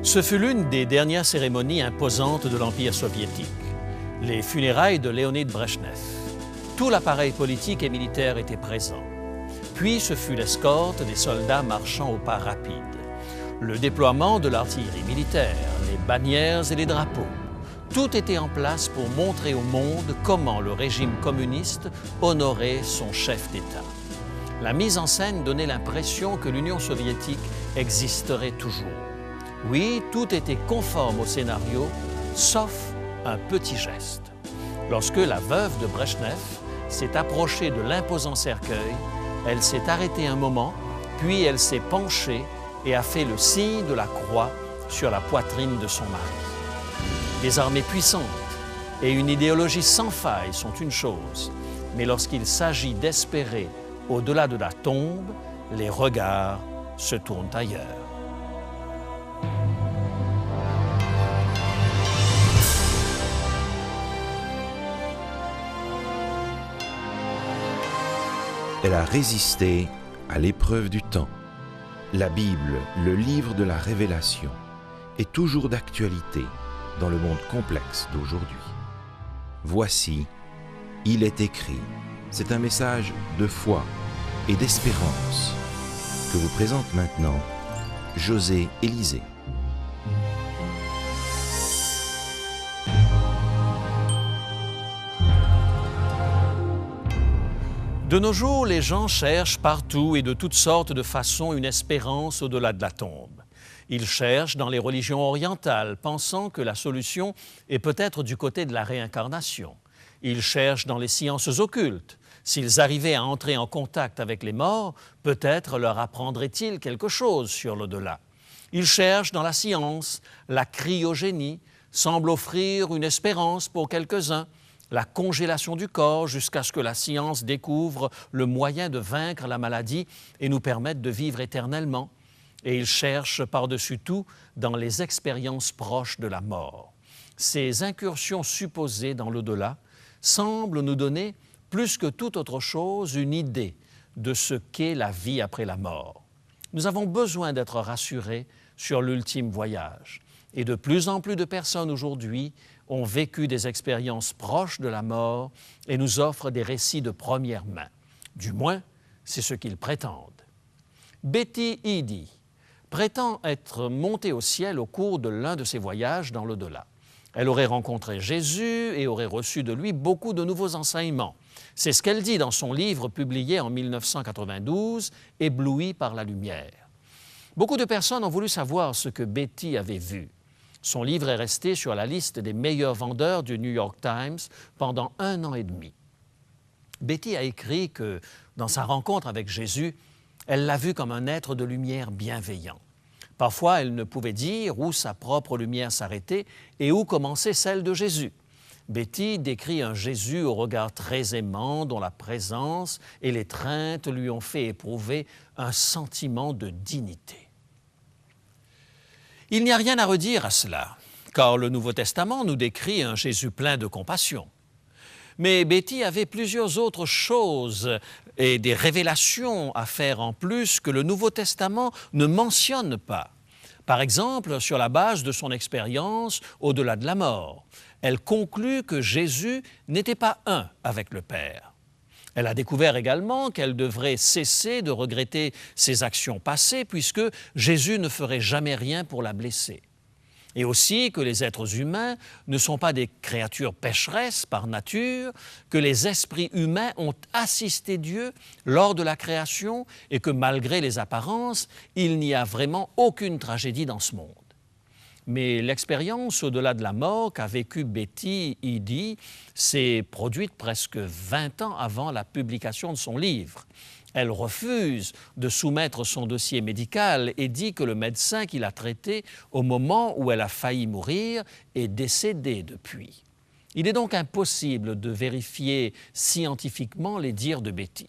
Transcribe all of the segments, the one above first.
Ce fut l'une des dernières cérémonies imposantes de l'Empire soviétique, les funérailles de Léonid Brejnev. Tout l'appareil politique et militaire était présent. Puis ce fut l'escorte des soldats marchant au pas rapide, le déploiement de l'artillerie militaire, les bannières et les drapeaux. Tout était en place pour montrer au monde comment le régime communiste honorait son chef d'État. La mise en scène donnait l'impression que l'Union soviétique existerait toujours. Oui, tout était conforme au scénario, sauf un petit geste. Lorsque la veuve de Brejnev s'est approchée de l'imposant cercueil, elle s'est arrêtée un moment, puis elle s'est penchée et a fait le signe de la croix sur la poitrine de son mari. Des armées puissantes et une idéologie sans faille sont une chose, mais lorsqu'il s'agit d'espérer au-delà de la tombe, les regards se tournent ailleurs. Elle a résisté à l'épreuve du temps. La Bible, le livre de la révélation, est toujours d'actualité dans le monde complexe d'aujourd'hui. Voici, il est écrit. C'est un message de foi et d'espérance que vous présente maintenant José Élysée. De nos jours, les gens cherchent partout et de toutes sortes de façons une espérance au-delà de la tombe. Ils cherchent dans les religions orientales, pensant que la solution est peut-être du côté de la réincarnation. Ils cherchent dans les sciences occultes. S'ils arrivaient à entrer en contact avec les morts, peut-être leur apprendraient-ils quelque chose sur l'au-delà. Ils cherchent dans la science. La cryogénie semble offrir une espérance pour quelques-uns. La congélation du corps jusqu'à ce que la science découvre le moyen de vaincre la maladie et nous permette de vivre éternellement. Et ils cherchent par-dessus tout dans les expériences proches de la mort. Ces incursions supposées dans l'au-delà semblent nous donner, plus que toute autre chose, une idée de ce qu'est la vie après la mort. Nous avons besoin d'être rassurés sur l'ultime voyage. Et de plus en plus de personnes aujourd'hui ont vécu des expériences proches de la mort et nous offrent des récits de première main. Du moins, c'est ce qu'ils prétendent. Betty Eady prétend être montée au ciel au cours de l'un de ses voyages dans l'au-delà. Elle aurait rencontré Jésus et aurait reçu de lui beaucoup de nouveaux enseignements. C'est ce qu'elle dit dans son livre publié en 1992, « Éblouie par la lumière ». Beaucoup de personnes ont voulu savoir ce que Betty avait vu. Son livre est resté sur la liste des meilleurs vendeurs du New York Times pendant 1 an et demi. Betty a écrit que, dans sa rencontre avec Jésus, elle l'a vu comme un être de lumière bienveillant. Parfois, elle ne pouvait dire où sa propre lumière s'arrêtait et où commençait celle de Jésus. Betty décrit un Jésus au regard très aimant, dont la présence et l'étreinte lui ont fait éprouver un sentiment de dignité. Il n'y a rien à redire à cela, car le Nouveau Testament nous décrit un Jésus plein de compassion. Mais Betty avait plusieurs autres choses et des révélations à faire en plus que le Nouveau Testament ne mentionne pas. Par exemple, sur la base de son expérience au-delà de la mort, elle conclut que Jésus n'était pas un avec le Père. Elle a découvert également qu'elle devrait cesser de regretter ses actions passées puisque Jésus ne ferait jamais rien pour la blesser. Et aussi que les êtres humains ne sont pas des créatures pécheresses par nature, que les esprits humains ont assisté Dieu lors de la création et que malgré les apparences, il n'y a vraiment aucune tragédie dans ce monde. Mais l'expérience au-delà de la mort qu'a vécue Betty Eady s'est produite presque 20 ans avant la publication de son livre. Elle refuse de soumettre son dossier médical et dit que le médecin qui l'a traitée au moment où elle a failli mourir est décédé depuis. Il est donc impossible de vérifier scientifiquement les dires de Betty.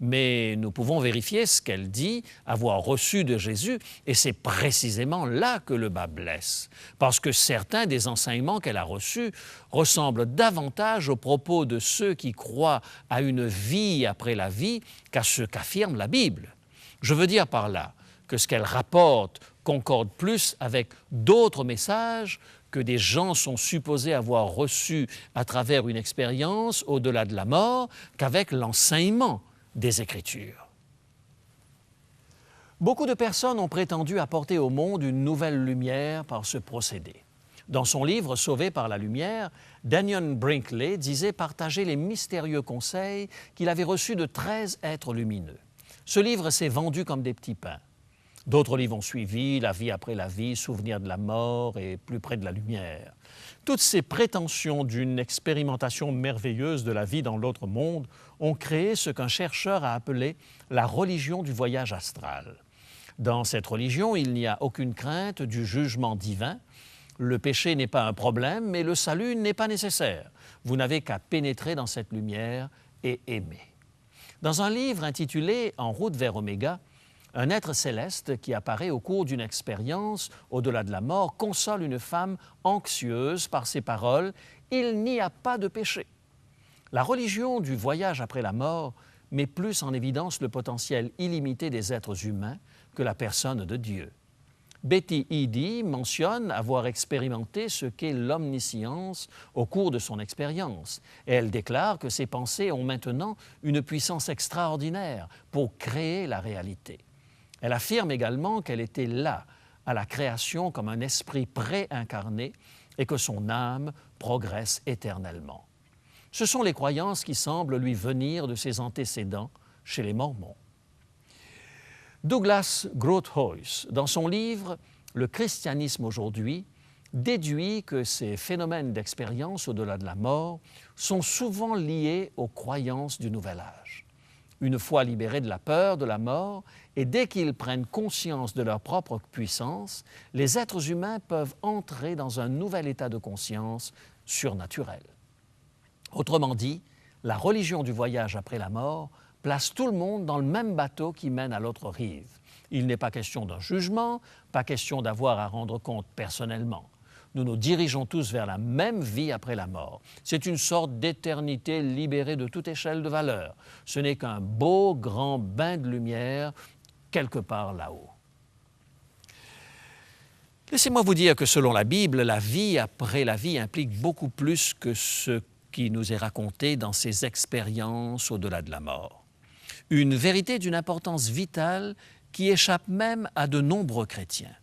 Mais nous pouvons vérifier ce qu'elle dit avoir reçu de Jésus, et c'est précisément là que le bât blesse, parce que certains des enseignements qu'elle a reçus ressemblent davantage aux propos de ceux qui croient à une vie après la vie qu'à ce qu'affirme la Bible. Je veux dire par là que ce qu'elle rapporte concorde plus avec d'autres messages que des gens sont supposés avoir reçus à travers une expérience au-delà de la mort qu'avec l'enseignement des Écritures. Beaucoup de personnes ont prétendu apporter au monde une nouvelle lumière par ce procédé. Dans son livre « Sauvé par la lumière », Daniel Brinkley disait partager les mystérieux conseils qu'il avait reçus de 13 êtres lumineux. Ce livre s'est vendu comme des petits pains. D'autres livres ont suivi, La vie après la vie, Souvenir de la mort et Plus près de la lumière. Toutes ces prétentions d'une expérimentation merveilleuse de la vie dans l'autre monde ont créé ce qu'un chercheur a appelé la religion du voyage astral. Dans cette religion, il n'y a aucune crainte du jugement divin. Le péché n'est pas un problème, mais le salut n'est pas nécessaire. Vous n'avez qu'à pénétrer dans cette lumière et aimer. Dans un livre intitulé « En route vers Oméga », un être céleste qui apparaît au cours d'une expérience au-delà de la mort console une femme anxieuse par ces paroles « Il n'y a pas de péché ». La religion du voyage après la mort met plus en évidence le potentiel illimité des êtres humains que la personne de Dieu. Betty Eady mentionne avoir expérimenté ce qu'est l'omniscience au cours de son expérience. Et elle déclare que ses pensées ont maintenant une puissance extraordinaire pour créer la réalité. Elle affirme également qu'elle était là, à la création, comme un esprit préincarné et que son âme progresse éternellement. Ce sont les croyances qui semblent lui venir de ses antécédents chez les Mormons. Douglas Groothuis, dans son livre « Le christianisme aujourd'hui », déduit que ces phénomènes d'expérience au-delà de la mort sont souvent liés aux croyances du Nouvel Âge. Une fois libérés de la peur de la mort et dès qu'ils prennent conscience de leur propre puissance, les êtres humains peuvent entrer dans un nouvel état de conscience surnaturel. Autrement dit, la religion du voyage après la mort place tout le monde dans le même bateau qui mène à l'autre rive. Il n'est pas question d'un jugement, pas question d'avoir à rendre compte personnellement. Nous nous dirigeons tous vers la même vie après la mort. C'est une sorte d'éternité libérée de toute échelle de valeur. Ce n'est qu'un beau grand bain de lumière quelque part là-haut. Laissez-moi vous dire que selon la Bible, la vie après la vie implique beaucoup plus que ce qui nous est raconté dans ces expériences au-delà de la mort. Une vérité d'une importance vitale qui échappe même à de nombreux chrétiens.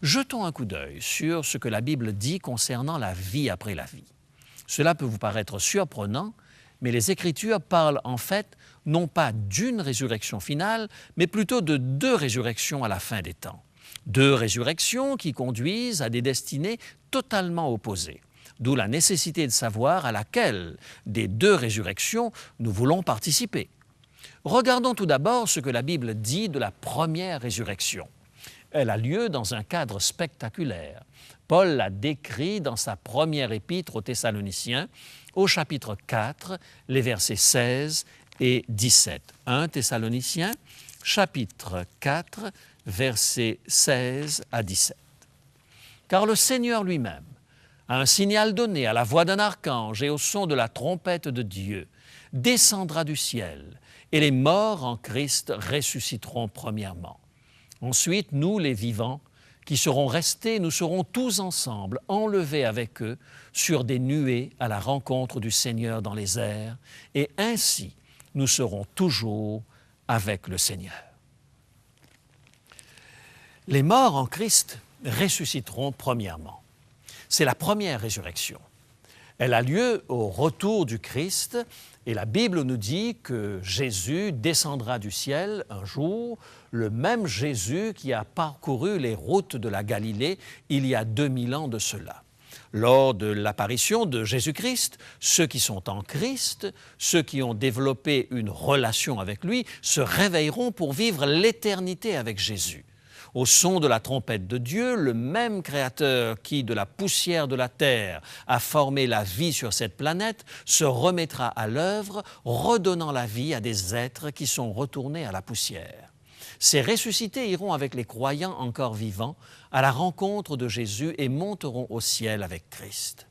Jetons un coup d'œil sur ce que la Bible dit concernant la vie après la vie. Cela peut vous paraître surprenant, mais les Écritures parlent en fait non pas d'une résurrection finale, mais plutôt de 2 résurrections à la fin des temps. 2 résurrections qui conduisent à des destinées totalement opposées. D'où la nécessité de savoir à laquelle des 2 résurrections nous voulons participer. Regardons tout d'abord ce que la Bible dit de la première résurrection. Elle a lieu dans un cadre spectaculaire. Paul l'a décrit dans sa première épître aux Thessaloniciens, au chapitre 4, les versets 16 et 17. 1 Thessaloniciens, chapitre 4, versets 16 à 17. « Car le Seigneur lui-même, à un signal donné, à la voix d'un archange et au son de la trompette de Dieu, descendra du ciel, et les morts en Christ ressusciteront premièrement. Ensuite, nous, les vivants, qui serons restés, nous serons tous ensemble enlevés avec eux sur des nuées à la rencontre du Seigneur dans les airs, et ainsi nous serons toujours avec le Seigneur. » Les morts en Christ ressusciteront premièrement. C'est la première résurrection. Elle a lieu au retour du Christ et la Bible nous dit que Jésus descendra du ciel un jour, le même Jésus qui a parcouru les routes de la Galilée il y a 2000 ans de cela. Lors de l'apparition de Jésus-Christ, ceux qui sont en Christ, ceux qui ont développé une relation avec lui, se réveilleront pour vivre l'éternité avec Jésus. Au son de la trompette de Dieu, le même Créateur qui, de la poussière de la terre, a formé la vie sur cette planète, se remettra à l'œuvre, redonnant la vie à des êtres qui sont retournés à la poussière. Ces ressuscités iront avec les croyants encore vivants à la rencontre de Jésus et monteront au ciel avec Christ.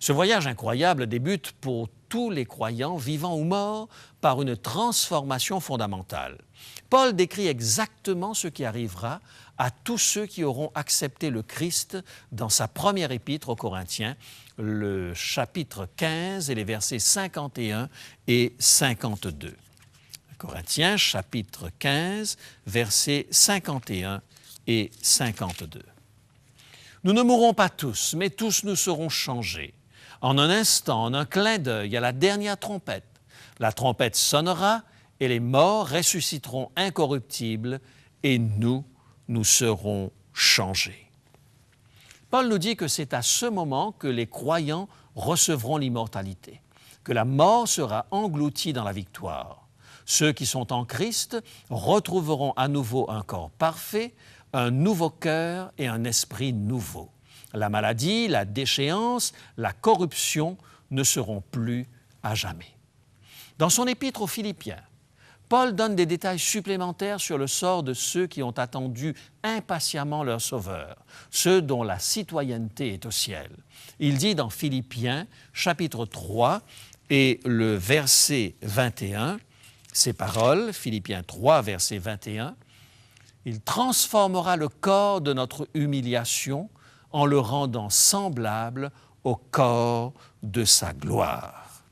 Ce voyage incroyable débute pour tous les croyants, vivants ou morts, par une transformation fondamentale. Paul décrit exactement ce qui arrivera à tous ceux qui auront accepté le Christ dans sa première épître aux Corinthiens, le chapitre 15 et les versets 51 et 52. Corinthiens, chapitre 15, versets 51 et 52. Nous ne mourrons pas tous, mais tous nous serons changés. En un instant, en un clin d'œil, à la dernière trompette, la trompette sonnera et les morts ressusciteront incorruptibles et nous serons changés. Paul nous dit que c'est à ce moment que les croyants recevront l'immortalité, que la mort sera engloutie dans la victoire. Ceux qui sont en Christ retrouveront à nouveau un corps parfait, un nouveau cœur et un esprit nouveau. La maladie, la déchéance, la corruption ne seront plus à jamais. Dans son épître aux Philippiens, Paul donne des détails supplémentaires sur le sort de ceux qui ont attendu impatiemment leur Sauveur, ceux dont la citoyenneté est au ciel. Il dit dans Philippiens, chapitre 3 et le verset 21, ces paroles, Philippiens 3, verset 21, « Il transformera le corps de notre humiliation en le rendant semblable au corps de sa gloire. »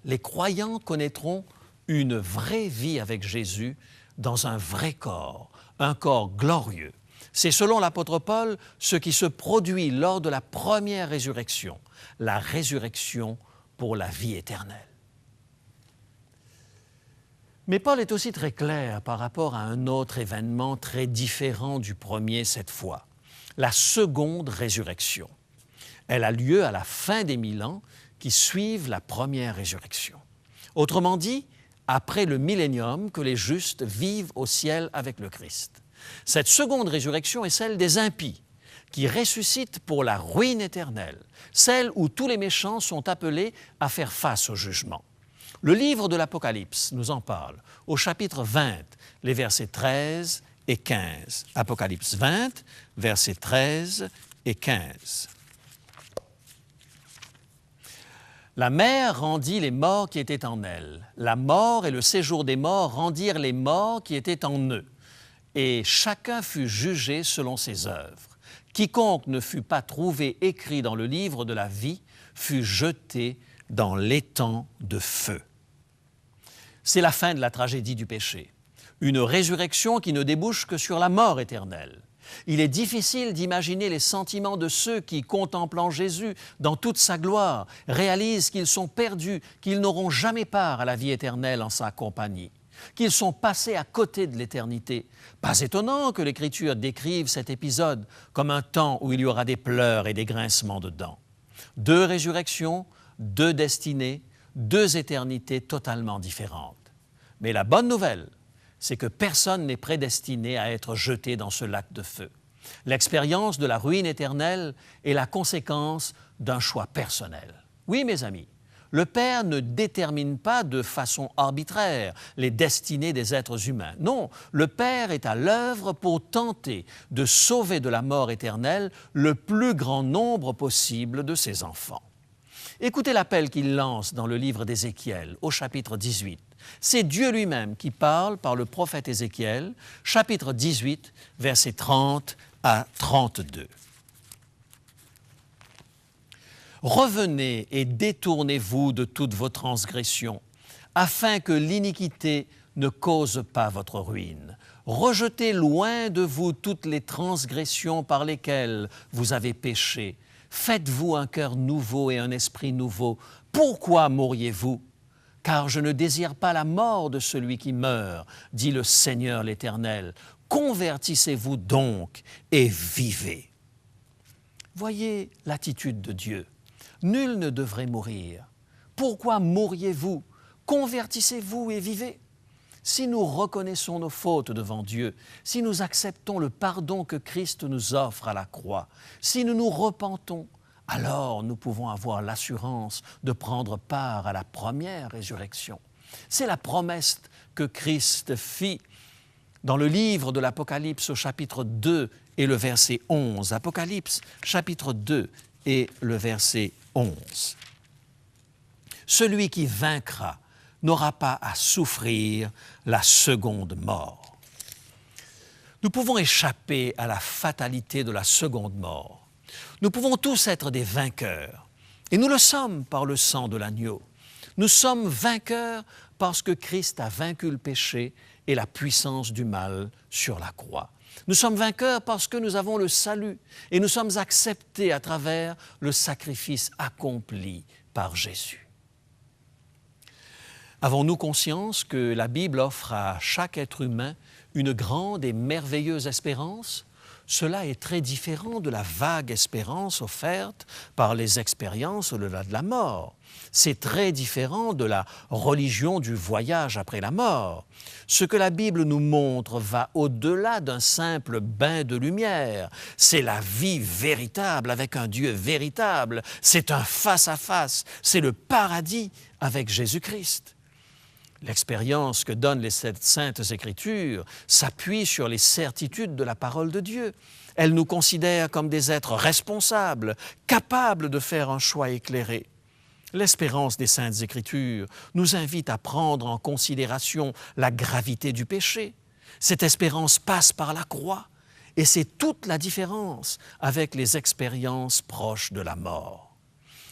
Les croyants connaîtront une vraie vie avec Jésus dans un vrai corps, un corps glorieux. C'est selon l'apôtre Paul ce qui se produit lors de la première résurrection, la résurrection pour la vie éternelle. Mais Paul est aussi très clair par rapport à un autre événement très différent du premier cette fois, la seconde résurrection. Elle a lieu à la fin des 1000 ans qui suivent la première résurrection. Autrement dit, après le millénium que les justes vivent au ciel avec le Christ. Cette seconde résurrection est celle des impies, qui ressuscitent pour la ruine éternelle, celle où tous les méchants sont appelés à faire face au jugement. Le livre de l'Apocalypse nous en parle, au chapitre 20, les versets 13 et 15. Apocalypse 20, versets 13 et 15. La mer rendit les morts qui étaient en elle. La mort et le séjour des morts rendirent les morts qui étaient en eux. Et chacun fut jugé selon ses œuvres. Quiconque ne fut pas trouvé écrit dans le livre de la vie fut jeté dans l'étang de feu. C'est la fin de la tragédie du péché. Une résurrection qui ne débouche que sur la mort éternelle. Il est difficile d'imaginer les sentiments de ceux qui, contemplant Jésus dans toute sa gloire, réalisent qu'ils sont perdus, qu'ils n'auront jamais part à la vie éternelle en sa compagnie, qu'ils sont passés à côté de l'éternité. Pas étonnant que l'Écriture décrive cet épisode comme un temps où il y aura des pleurs et des grincements de dents. 2 résurrections, 2 destinées, 2 éternités totalement différentes. Mais la bonne nouvelle, c'est que personne n'est prédestiné à être jeté dans ce lac de feu. L'expérience de la ruine éternelle est la conséquence d'un choix personnel. Oui, mes amis, le Père ne détermine pas de façon arbitraire les destinées des êtres humains. Non, le Père est à l'œuvre pour tenter de sauver de la mort éternelle le plus grand nombre possible de ses enfants. Écoutez l'appel qu'il lance dans le livre d'Ézéchiel, au chapitre 18. C'est Dieu lui-même qui parle par le prophète Ézéchiel, chapitre 18, versets 30 à 32. « Revenez et détournez-vous de toutes vos transgressions, afin que l'iniquité ne cause pas votre ruine. Rejetez loin de vous toutes les transgressions par lesquelles vous avez péché. Faites-vous un cœur nouveau et un esprit nouveau. Pourquoi mourriez-vous ? Car je ne désire pas la mort de celui qui meurt, dit le Seigneur l'Éternel. Convertissez-vous donc et vivez. » Voyez l'attitude de Dieu. Nul ne devrait mourir. Pourquoi mourriez-vous? Convertissez-vous et vivez. Si nous reconnaissons nos fautes devant Dieu, si nous acceptons le pardon que Christ nous offre à la croix, si nous nous repentons, alors nous pouvons avoir l'assurance de prendre part à la première résurrection. C'est la promesse que Christ fit dans le livre de l'Apocalypse au chapitre 2 et le verset 11. Apocalypse, chapitre 2 et le verset 11. Celui qui vaincra n'aura pas à souffrir la seconde mort. Nous pouvons échapper à la fatalité de la seconde mort. Nous pouvons tous être des vainqueurs, et nous le sommes par le sang de l'agneau. Nous sommes vainqueurs parce que Christ a vaincu le péché et la puissance du mal sur la croix. Nous sommes vainqueurs parce que nous avons le salut et nous sommes acceptés à travers le sacrifice accompli par Jésus. Avons-nous conscience que la Bible offre à chaque être humain une grande et merveilleuse espérance? Cela est très différent de la vague espérance offerte par les expériences au-delà de la mort. C'est très différent de la religion du voyage après la mort. Ce que la Bible nous montre va au-delà d'un simple bain de lumière. C'est la vie véritable avec un Dieu véritable. C'est un face-à-face. C'est le paradis avec Jésus-Christ. L'expérience que donnent les Saintes Écritures s'appuie sur les certitudes de la parole de Dieu. Elle nous considère comme des êtres responsables, capables de faire un choix éclairé. L'espérance des Saintes Écritures nous invite à prendre en considération la gravité du péché. Cette espérance passe par la croix et c'est toute la différence avec les expériences proches de la mort.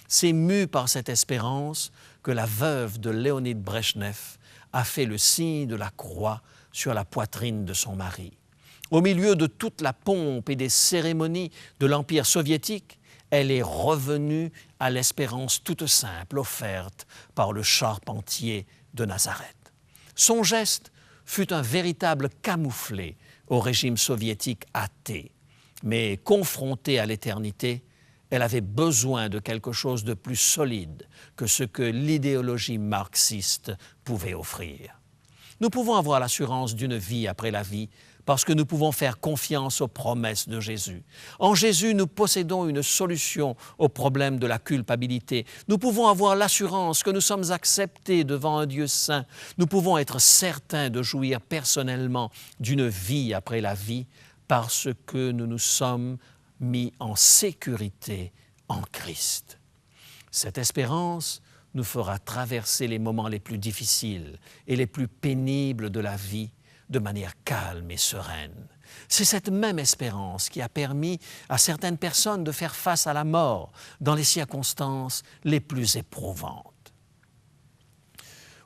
C'est mu par cette espérance que la veuve de Léonid Brejnev a fait le signe de la croix sur la poitrine de son mari. Au milieu de toute la pompe et des cérémonies de l'Empire soviétique, elle est revenue à l'espérance toute simple offerte par le charpentier de Nazareth. Son geste fut un véritable camouflet au régime soviétique athée, mais confrontée à l'éternité, elle avait besoin de quelque chose de plus solide que ce que l'idéologie marxiste pouvait offrir. Nous pouvons avoir l'assurance d'une vie après la vie parce que nous pouvons faire confiance aux promesses de Jésus. En Jésus, nous possédons une solution au problème de la culpabilité. Nous pouvons avoir l'assurance que nous sommes acceptés devant un Dieu saint. Nous pouvons être certains de jouir personnellement d'une vie après la vie parce que nous nous sommes mis en sécurité en Christ. Cette espérance nous fera traverser les moments les plus difficiles et les plus pénibles de la vie de manière calme et sereine. C'est cette même espérance qui a permis à certaines personnes de faire face à la mort dans les circonstances les plus éprouvantes.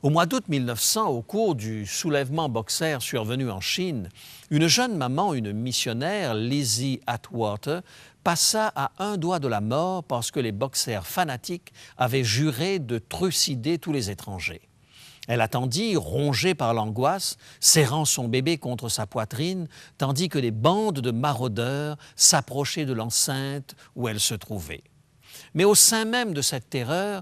Au mois d'août 1900, au cours du soulèvement Boxer survenu en Chine, une jeune maman, une missionnaire, Lizzie Atwater, passa à un doigt de la mort parce que les Boxers fanatiques avaient juré de trucider tous les étrangers. Elle attendit, rongée par l'angoisse, serrant son bébé contre sa poitrine, tandis que des bandes de maraudeurs s'approchaient de l'enceinte où elle se trouvait. Mais au sein même de cette terreur,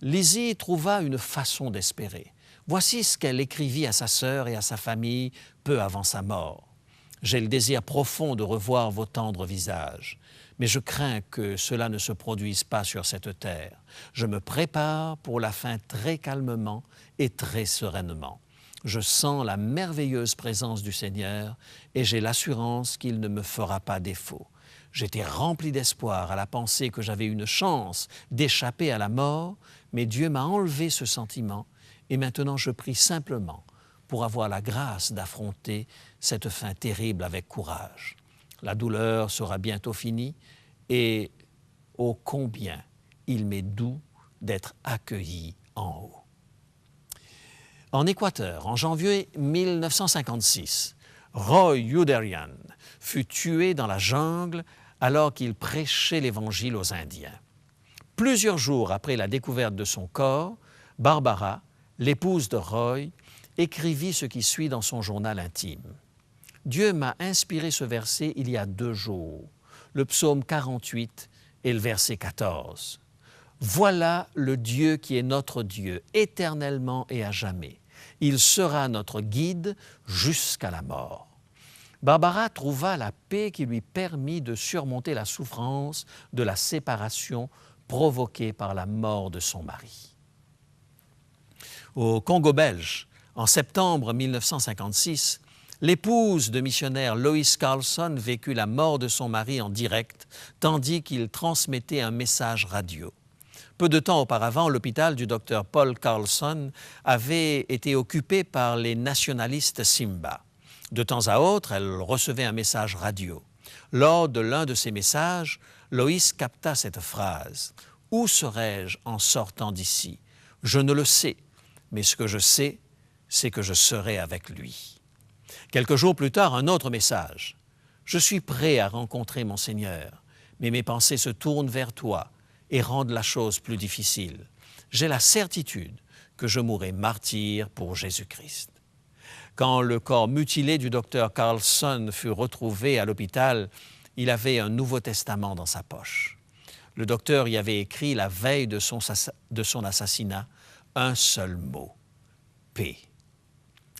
Lizzie trouva une façon d'espérer. Voici ce qu'elle écrivit à sa sœur et à sa famille peu avant sa mort. « J'ai le désir profond de revoir vos tendres visages, mais je crains que cela ne se produise pas sur cette terre. Je me prépare pour la fin très calmement et très sereinement. Je sens la merveilleuse présence du Seigneur et j'ai l'assurance qu'il ne me fera pas défaut. J'étais rempli d'espoir à la pensée que j'avais une chance d'échapper à la mort, mais Dieu m'a enlevé ce sentiment et maintenant je prie simplement pour avoir la grâce d'affronter cette fin terrible avec courage. La douleur sera bientôt finie et ô combien il m'est doux d'être accueilli en haut. » En Équateur, en janvier 1956, Roy Youderian fut tué dans la jungle alors qu'il prêchait l'Évangile aux Indiens. Plusieurs jours après la découverte de son corps, Barbara, l'épouse de Roy, écrivit ce qui suit dans son journal intime. « Dieu m'a inspiré ce verset il y a 2 jours, le psaume 48 et le verset 14. « Voilà le Dieu qui est notre Dieu, éternellement et à jamais. Il sera notre guide jusqu'à la mort. » Barbara trouva la paix qui lui permit de surmonter la souffrance de la séparation provoquée par la mort de son mari. Au Congo belge, en septembre 1956, l'épouse de missionnaire Lois Carlson vécut la mort de son mari en direct, tandis qu'il transmettait un message radio. Peu de temps auparavant, l'hôpital du docteur Paul Carlson avait été occupé par les nationalistes Simba. De temps à autre, elle recevait un message radio. Lors de l'un de ces messages, Loïs capta cette phrase « Où serais-je en sortant d'ici? Je ne le sais, mais ce que je sais, c'est que je serai avec lui. » Quelques jours plus tard, un autre message « Je suis prêt à rencontrer mon Seigneur, mais mes pensées se tournent vers toi et rendent la chose plus difficile. J'ai la certitude que je mourrai martyr pour Jésus-Christ. » Quand le corps mutilé du docteur Carlson fut retrouvé à l'hôpital, il avait un Nouveau Testament dans sa poche. Le docteur y avait écrit la veille de son assassinat un seul mot, paix.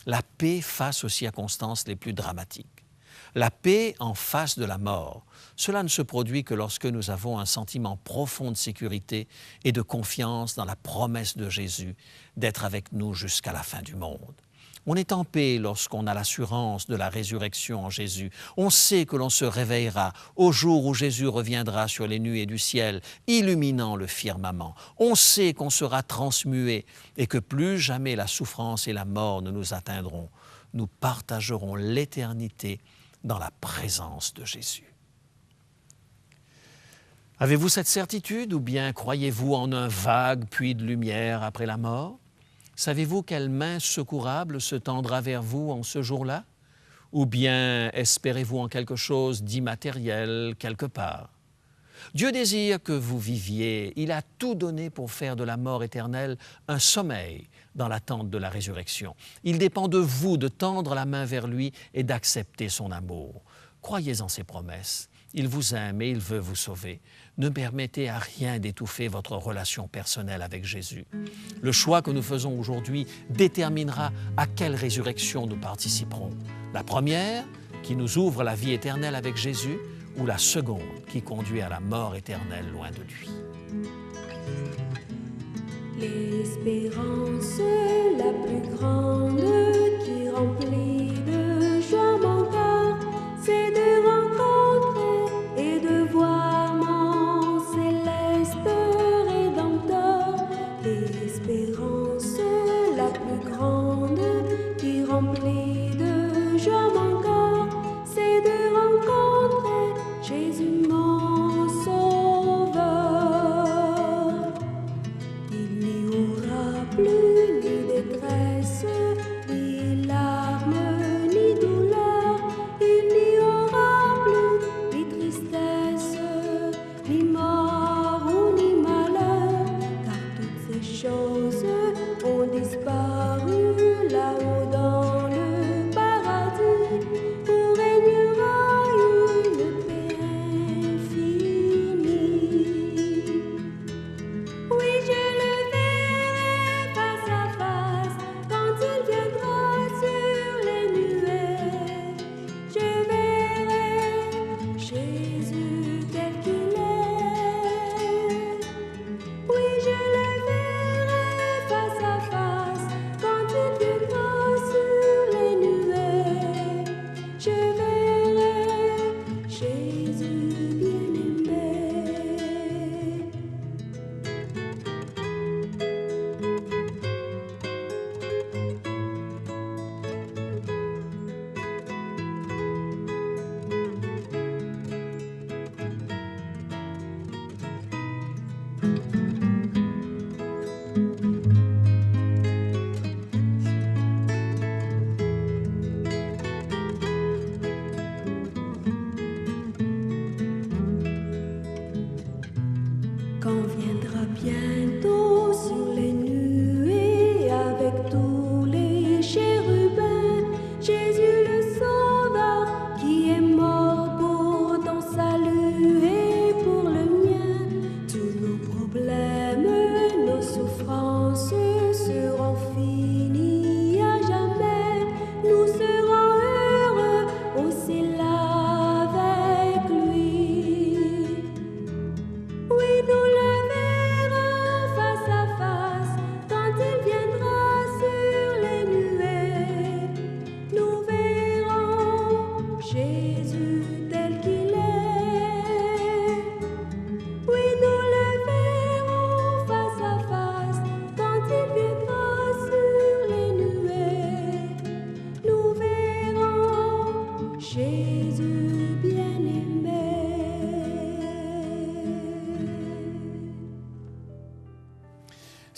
La paix face aux circonstances les plus dramatiques. La paix en face de la mort. Cela ne se produit que lorsque nous avons un sentiment profond de sécurité et de confiance dans la promesse de Jésus d'être avec nous jusqu'à la fin du monde. On est en paix lorsqu'on a l'assurance de la résurrection en Jésus. On sait que l'on se réveillera au jour où Jésus reviendra sur les nuées du ciel, illuminant le firmament. On sait qu'on sera transmué et que plus jamais la souffrance et la mort ne nous atteindront. Nous partagerons l'éternité dans la présence de Jésus. Avez-vous cette certitude ou bien croyez-vous en un vague puits de lumière après la mort? Savez-vous quelle main secourable se tendra vers vous en ce jour-là? Ou bien espérez-vous en quelque chose d'immatériel quelque part? Dieu désire que vous viviez. Il a tout donné pour faire de la mort éternelle un sommeil dans l'attente de la résurrection. Il dépend de vous de tendre la main vers lui et d'accepter son amour. Croyez en ses promesses. Il vous aime et il veut vous sauver. Ne permettez à rien d'étouffer votre relation personnelle avec Jésus. Le choix que nous faisons aujourd'hui déterminera à quelle résurrection nous participerons. La première, qui nous ouvre la vie éternelle avec Jésus, ou la seconde, qui conduit à la mort éternelle loin de lui. L'espérance la plus grande qui remplit de joie mon cœur, c'est de rencontrer et de voir mon céleste Rédempteur. L'espérance la plus grande qui remplit de joie mon cœur, c'est de rencontrer Jésus mon Sauveur. Il n'y aura plus ni détresse, ni larmes, ni douleur. Il n'y aura plus ni tristesse, ni mort ou ni malheur, car toutes ces choses ont disparu là-haut dans le paradis.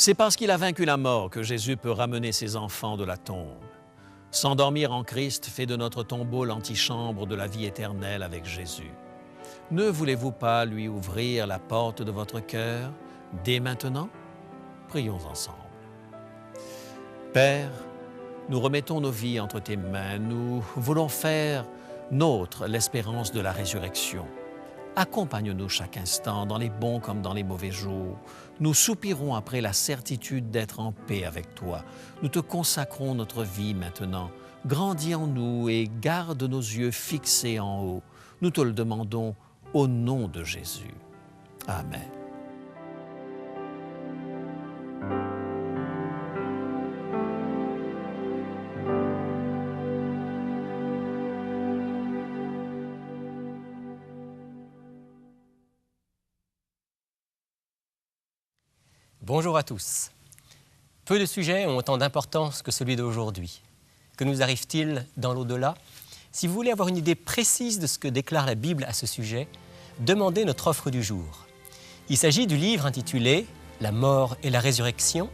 C'est parce qu'il a vaincu la mort que Jésus peut ramener ses enfants de la tombe. S'endormir en Christ fait de notre tombeau l'antichambre de la vie éternelle avec Jésus. Ne voulez-vous pas lui ouvrir la porte de votre cœur dès maintenant? Prions ensemble. Père, nous remettons nos vies entre tes mains. Nous voulons faire nôtre l'espérance de la résurrection. Accompagne-nous chaque instant, dans les bons comme dans les mauvais jours. Nous soupirons après la certitude d'être en paix avec toi. Nous te consacrons notre vie maintenant. Grandis en nous et garde nos yeux fixés en haut. Nous te le demandons au nom de Jésus. Amen. Bonjour à tous. Peu de sujets ont autant d'importance que celui d'aujourd'hui. Que nous arrive-t-il dans l'au-delà? Si vous voulez avoir une idée précise de ce que déclare la Bible à ce sujet, demandez notre offre du jour. Il s'agit du livre intitulé « La mort et la résurrection,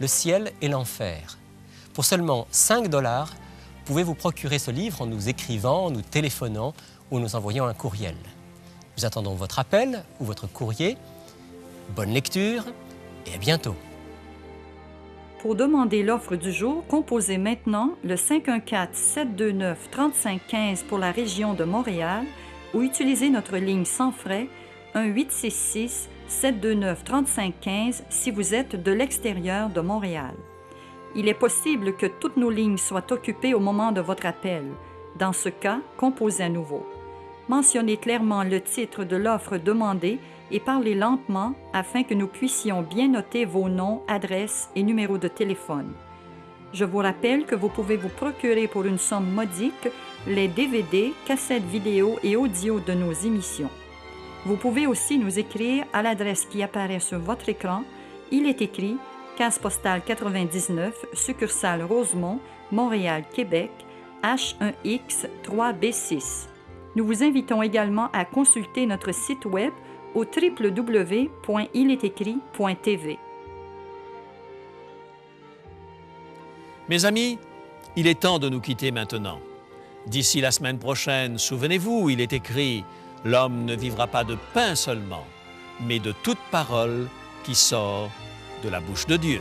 le ciel et l'enfer ». Pour seulement 5 $, vous pouvez vous procurer ce livre en nous écrivant, nous téléphonant ou nous envoyant un courriel. Nous attendons votre appel ou votre courrier. Bonne lecture et à bientôt. Pour demander l'offre du jour, composez maintenant le 514-729-3515 pour la région de Montréal ou utilisez notre ligne sans frais 1-866-729-3515 si vous êtes de l'extérieur de Montréal. Il est possible que toutes nos lignes soient occupées au moment de votre appel. Dans ce cas, composez à nouveau. Mentionnez clairement le titre de l'offre demandée et parlez lentement afin que nous puissions bien noter vos noms, adresses et numéros de téléphone. Je vous rappelle que vous pouvez vous procurer pour une somme modique les DVD, cassettes vidéo et audio de nos émissions. Vous pouvez aussi nous écrire à l'adresse qui apparaît sur votre écran. Il est écrit Case postale 99, succursale Rosemont, Montréal, Québec, H1X 3B6. Nous vous invitons également à consulter notre site web au www.iletécrit.tv. Mes amis, il est temps de nous quitter maintenant. D'ici la semaine prochaine, souvenez-vous, il est écrit « L'homme ne vivra pas de pain seulement, mais de toute parole qui sort de la bouche de Dieu ».